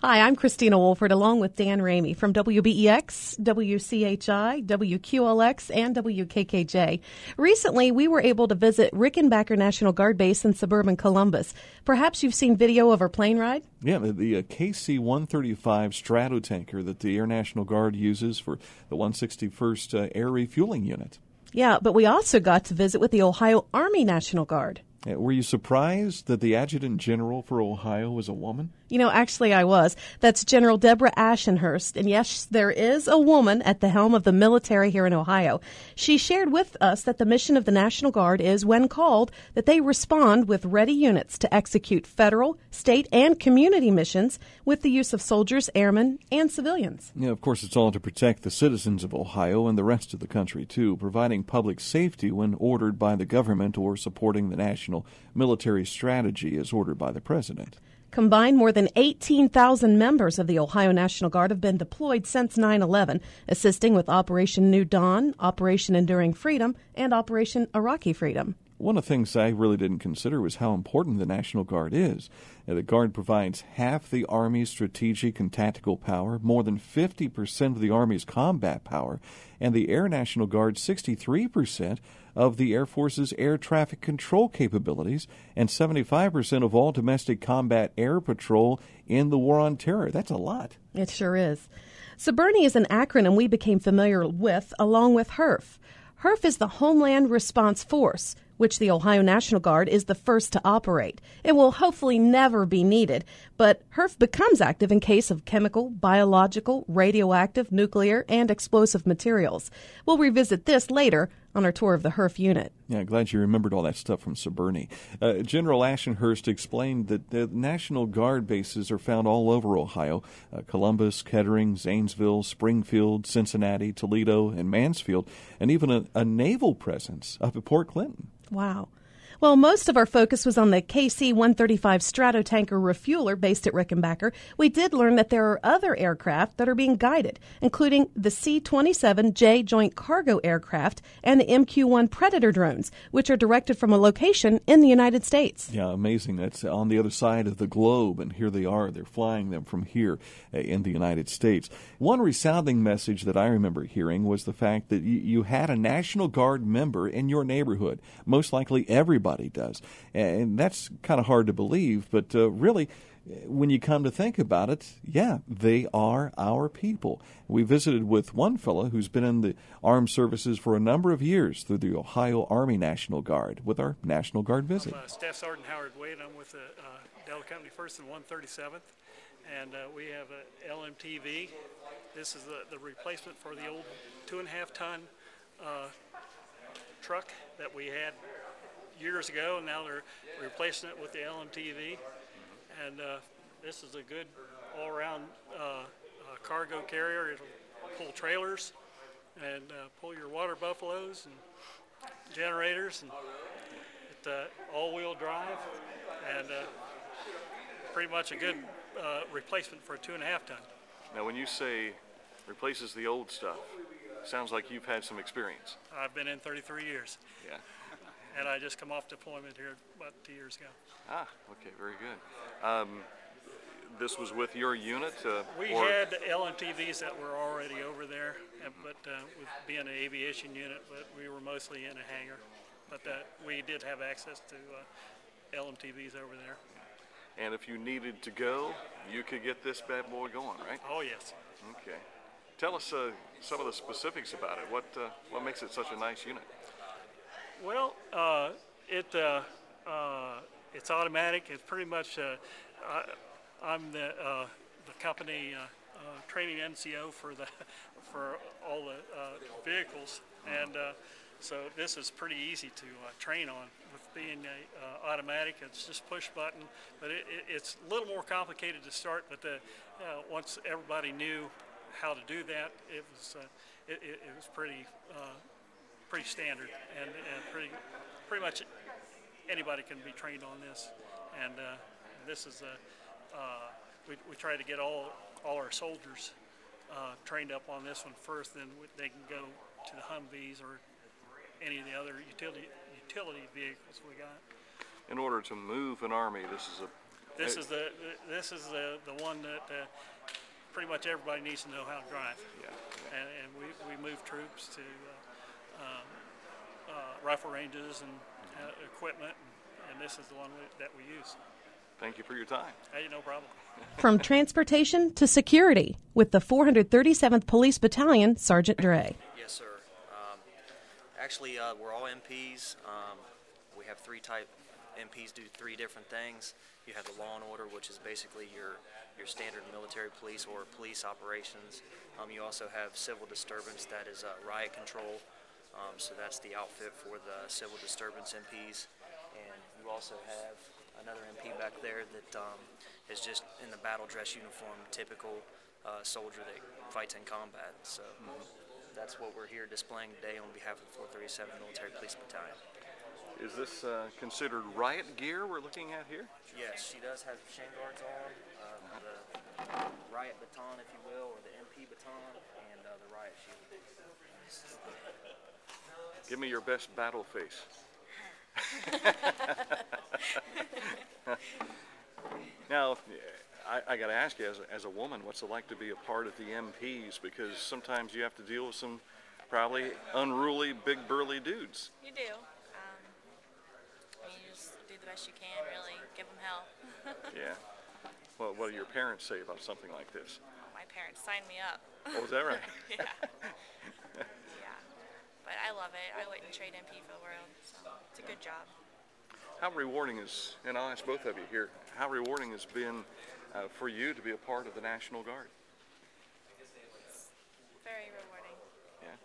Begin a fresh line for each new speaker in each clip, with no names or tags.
Hi, I'm Christina Wolford, along with Dan Ramey from WBEX, WCHI, WQLX, and WKKJ. Recently, we were able to visit Rickenbacker National Guard Base in suburban Columbus. Perhaps you've seen video of our plane ride?
Yeah, the KC-135 Stratotanker that the Air National Guard uses for the 161st Air Refueling Unit.
Yeah, but we also got to visit with the Ohio Army National Guard.
Were you surprised that the Adjutant General for Ohio was a woman?
You know, actually I was. That's General Deborah Ashenhurst. And yes, there is a woman at the helm of the military here in Ohio. She shared with us that the mission of the National Guard is, when called, that they respond with ready units to execute federal, state, and community missions with the use of soldiers, airmen, and civilians.
Yeah, of course, it's all to protect the citizens of Ohio and the rest of the country, too, providing public safety when ordered by the government or supporting the national military strategy as ordered by the president.
Combined, more than 18,000 members of the Ohio National Guard have been deployed since 9/11, assisting with Operation New Dawn, Operation Enduring Freedom, and Operation Iraqi Freedom.
One of the things I really didn't consider was how important the National Guard is. The Guard provides half the Army's strategic and tactical power, more than 50% of the Army's combat power, and the Air National Guard 63% of the Air Force's air traffic control capabilities and 75% of all domestic combat air patrol in the War on Terror. That's a lot.
It sure is. SBIRNI is an acronym we became familiar with along with HERF. HERF is the Homeland Response Force, which the Ohio National Guard is the first to operate. It will hopefully never be needed, but HERF becomes active in case of chemical, biological, radioactive, nuclear, and explosive materials. We'll revisit this later on our tour of the HERF unit.
Yeah, glad you remembered all that stuff from SBIRNI. General Ashenhurst explained that the National Guard bases are found all over Ohio: Columbus, Kettering, Zanesville, Springfield, Cincinnati, Toledo, and Mansfield, and even a naval presence up at Port Clinton.
Wow. Well, most of our focus was on the KC-135 Stratotanker refueler based at Rickenbacker. We did learn that there are other aircraft that are being guided, including the C-27J Joint Cargo Aircraft and the MQ-1 Predator drones, which are directed from a location in the United States.
Yeah, amazing. That's on the other side of the globe, and here they are. They're flying them from here in the United States. One resounding message that I remember hearing was the fact that you had a National Guard member in your neighborhood. Most likely everybody does. And that's kind of hard to believe, but really, when you come to think about it, yeah, they are our people. We visited with one fellow who's been in the armed services for a number of years through the Ohio Army National Guard with our National Guard visit.
I'm Staff Sergeant Howard Wade. I'm with the Delta Company 1st and 137th, and we have a LMTV. This is the replacement for the old 2.5-ton truck that we had years ago, and now they're replacing it with the LMTV. And this is a good all-around cargo carrier. It'll pull trailers and pull your water buffaloes and generators, and it's all-wheel drive, and pretty much a good replacement for a 2.5-ton.
Now, when you say replaces the old stuff, sounds like you've had some experience.
I've been in 33 years.
Yeah.
And I just come off deployment here about 2 years ago.
Ah, okay, very good. This was with your unit?
We had LMTVs that were already over there, but with being an aviation unit, but we were mostly in a hangar. But we did have access to LMTVs over there.
And if you needed to go, you could get this bad boy going, right?
Oh, yes.
Okay. Tell us some of the specifics about it. What makes it such a nice unit?
Well, it's automatic. It's pretty much. I'm the company training NCO for all the vehicles, and so this is pretty easy to train on. With being automatic, it's just push button, but it's a little more complicated to start. But once everybody knew how to do that, it was pretty standard, and pretty much anybody can be trained on this. And this is we try to get all our soldiers trained up on this one first, then they can go to the Humvees or any of the other utility vehicles we got.
In order to move an Army, this is
This is the one that pretty much everybody needs to know how to drive.
Yeah.
And we move troops to rifle ranges and equipment, and this is the one that we use.
Thank you for your time.
Hey, no problem.
From transportation to security, with the 437th Police Battalion, Sergeant Dre.
Yes, sir. Actually, we're all MPs. We have three type MPs do three different things. You have the law and order, which is basically your standard military police or police operations. You also have civil disturbance, that is riot control. So that's the outfit for the civil disturbance MPs. And you also have another MP back there that is just in the battle dress uniform, typical soldier that fights in combat. So that's what we're here displaying today on behalf of the 437th Military Police Battalion.
Is this considered riot gear we're looking at here?
Yes, she does have shin guards on, the riot baton, if you will, or the MP baton, and the riot shield.
Give me your best battle face. Now, I got to ask you, as a woman, what's it like to be a part of the MPs? Because sometimes you have to deal with some probably unruly, big, burly dudes.
You do. You just do the best you can, really. Give them help.
Yeah. Well, what do your parents say about something like this?
My parents signed me up.
Oh, is that right?
Yeah. Yeah. But I love it. I wouldn't trade MP for the world, so it's a good job.
How rewarding is, and I'll ask both of you here, how rewarding has been for you to be a part of the National Guard?
It's very rewarding.
Yeah.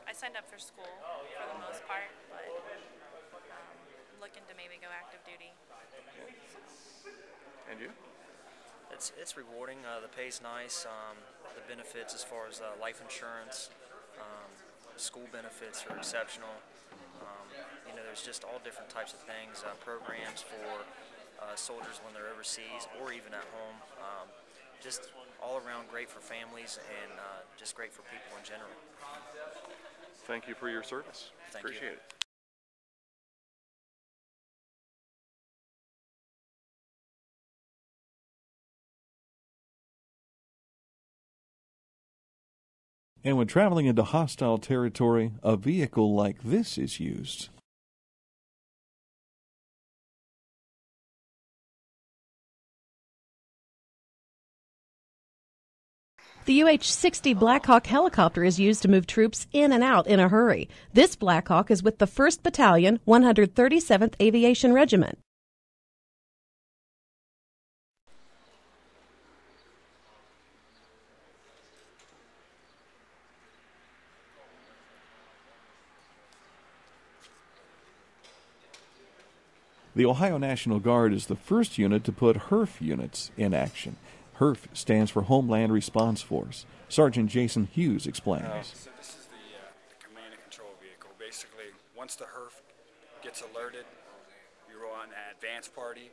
I signed up for school for the most part, but I'm looking to maybe go active duty.
And you?
It's rewarding. The pay's nice. The benefits as far as life insurance, school benefits are exceptional. You know, there's just all different types of things, programs for soldiers when they're overseas or even at home. Just all around great for families and just great for people in general.
Thank you for your service.
Thank
Appreciate
you.
it. And when traveling into hostile territory, a vehicle like this is used.
The UH-60 Blackhawk helicopter is used to move troops in and out in a hurry. This Blackhawk is with the 1st Battalion, 137th Aviation Regiment.
The Ohio National Guard is the first unit to put HERF units in action. HERF stands for Homeland Response Force. Sergeant Jason Hughes explains.
So this is the command and control vehicle. Basically, once the HERF gets alerted, you roll out an advance party,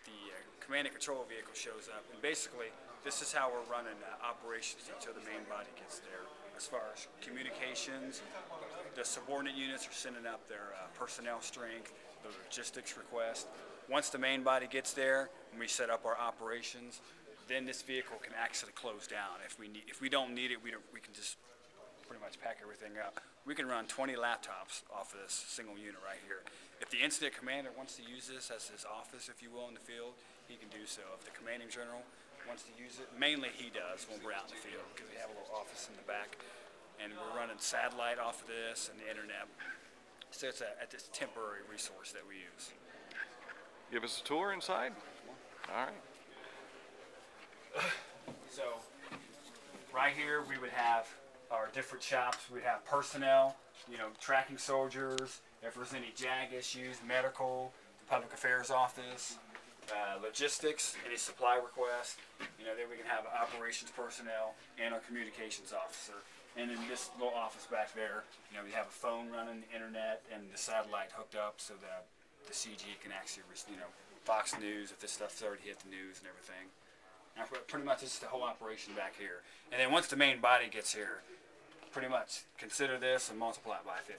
the command and control vehicle shows up. And basically, this is how we're running operations until the main body gets there. As far as communications, the subordinate units are sending up their personnel strength, the logistics request. Once the main body gets there and we set up our operations, then this vehicle can actually close down. If we don't need it, we can just pretty much pack everything up. We can run 20 laptops off of this single unit right here. If the incident commander wants to use this as his office, if you will, in the field, he can do so. If the commanding general wants to use it, mainly he does when we're out in the field because we have a little office in the back, and we're running satellite off of this and the internet. So it's this temporary resource that we use.
Give us a tour inside. All right.
So right here we would have our different shops. We'd have personnel, tracking soldiers, if there's any JAG issues, medical, public affairs office, logistics, any supply requests. Then we can have operations personnel and our communications officer. And in this little office back there, we have a phone running, the internet, and the satellite hooked up so that the CG can actually, Fox News if this stuff's already hit the news and everything. And pretty much this is the whole operation back here. And then once the main body gets here, pretty much consider this and multiply it by 50.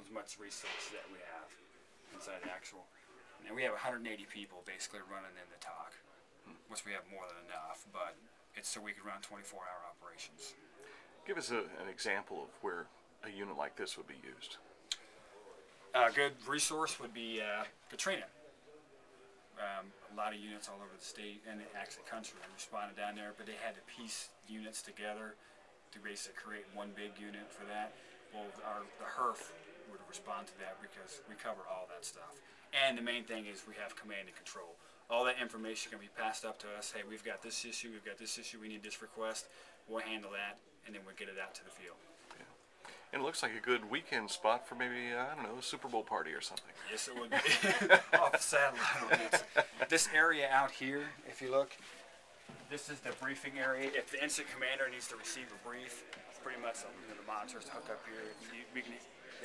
As much resources that we have inside the actual And we have 180 people basically running in the TOC, which we have more than enough, but it's so we can run 24-hour operations.
Give us an example of where a unit like this would be used.
A good resource would be Katrina. A lot of units all over the state and actually country responded down there, but they had to piece units together to basically create one big unit for that. Well, the HERF would respond to that because we cover all that stuff. And the main thing is we have command and control. All that information can be passed up to us. Hey, we've got this issue, we need this request. We'll handle that, and then we'll get it out to the field.
And it looks like a good weekend spot for maybe, I don't know, a Super Bowl party or something.
Yes, it would be. Off the satellite. This area out here, if you look, this is the briefing area. If the incident commander needs to receive a brief, pretty much the monitors hook up here. We can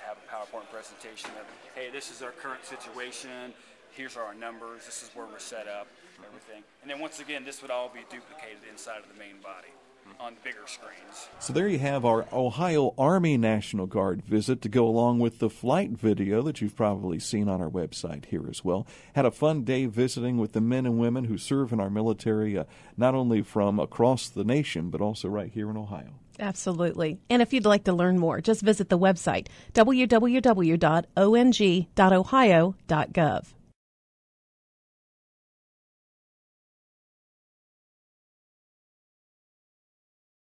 have a PowerPoint presentation of, hey, this is our current situation. Here's our numbers. This is where we're set up, everything. And then once again, this would all be duplicated inside of the main body on bigger screens.
So there you have our Ohio Army National Guard visit to go along with the flight video that you've probably seen on our website here as well. Had a fun day visiting with the men and women who serve in our military, not only from across the nation, but also right here in Ohio.
Absolutely. And if you'd like to learn more, just visit the website, www.ong.ohio.gov.